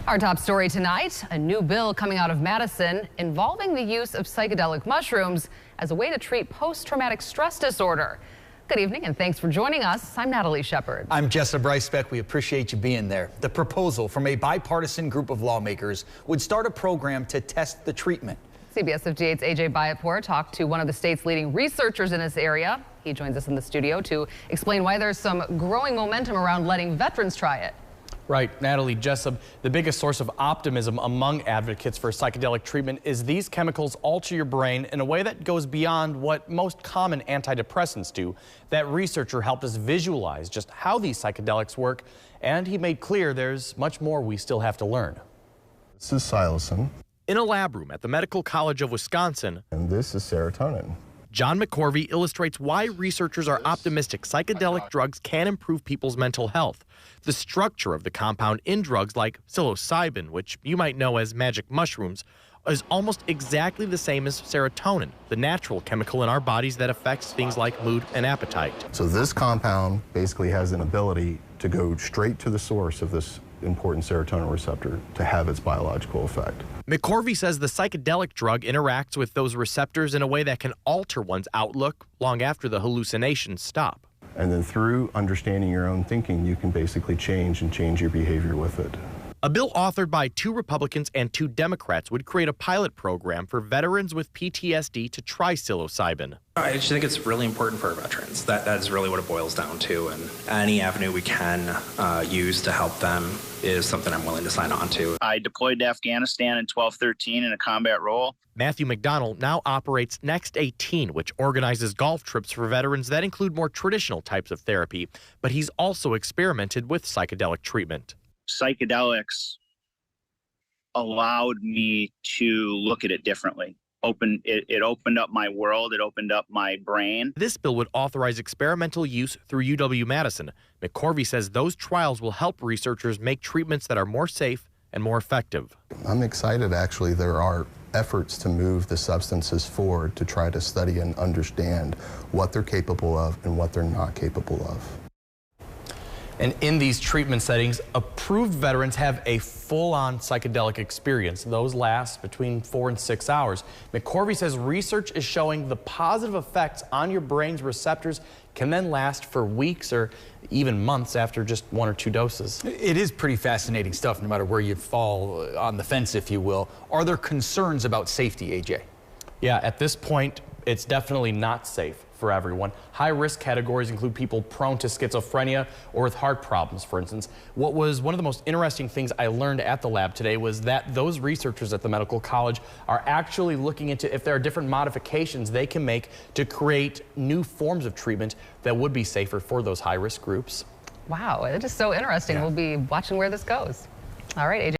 Our top story tonight, a new bill coming out of Madison involving the use of psychedelic mushrooms as a way to treat post-traumatic stress disorder. Good evening and thanks for joining us. I'm Natalie Shepard. I'm Jessa Brycebeck. We appreciate you being there. The proposal from a bipartisan group of lawmakers would start a program to test the treatment. CBS 58's AJ Bayatpour talked to one of the state's leading researchers in this area. He joins us in the studio to explain why there's some growing momentum around letting veterans try it. Right, Natalie, Jessup, the biggest source of optimism among advocates for psychedelic treatment is these chemicals alter your brain in a way that goes beyond what most common antidepressants do. That researcher helped us visualize just how these psychedelics work, and he made clear there's much more we still have to learn. This is psilocin. In a lab room at the Medical College of Wisconsin, And this is serotonin. John McCorvey illustrates why researchers are optimistic psychedelic drugs can improve people's mental health. The structure of the compound in drugs like psilocybin, which you might know as magic mushrooms, is almost exactly the same as serotonin, the natural chemical in our bodies that affects things like mood and appetite. So this compound basically has an ability to go straight to the source of this important serotonin receptor to have its biological effect. McCorvey says the psychedelic drug interacts with those receptors in a way that can alter one's outlook long after the hallucinations stop. And then through understanding your own thinking, you can basically change your behavior with it. A bill authored by 2 Republicans and 2 Democrats would create a pilot program for veterans with PTSD to try psilocybin. I just think it's really important for our veterans. That is really what it boils down to, and any avenue we can use to help them is something I'm willing to sign on to. I deployed to Afghanistan in 12-13 in a combat role. Matthew McDonald now operates Next 18, which organizes golf trips for veterans that include more traditional types of therapy, but he's also experimented with psychedelic treatment. Psychedelics allowed me to look at it differently. It opened up my world. It opened up my brain. This bill would authorize experimental use through UW-Madison. McCorvey says those trials will help researchers make treatments that are more safe and more effective. I'm excited, actually. There are efforts to move the substances forward to try to study and understand what they're capable of and what they're not capable of. And in these treatment settings, approved veterans have a full-on psychedelic experience. Those last between 4 and 6 hours. McCorvey says research is showing the positive effects on your brain's receptors can then last for weeks or even months after just 1 or 2 doses. It is pretty fascinating stuff, no matter where you fall on the fence, if you will. Are there concerns about safety, AJ? Yeah, at this point, it's definitely not safe for everyone. High-risk categories include people prone to schizophrenia or with heart problems, for instance. What was one of the most interesting things I learned at the lab today was that those researchers at the medical college are actually looking into if there are different modifications they can make to create new forms of treatment that would be safer for those high-risk groups. Wow, it is so interesting. Yeah. We'll be watching where this goes. All right, AJ.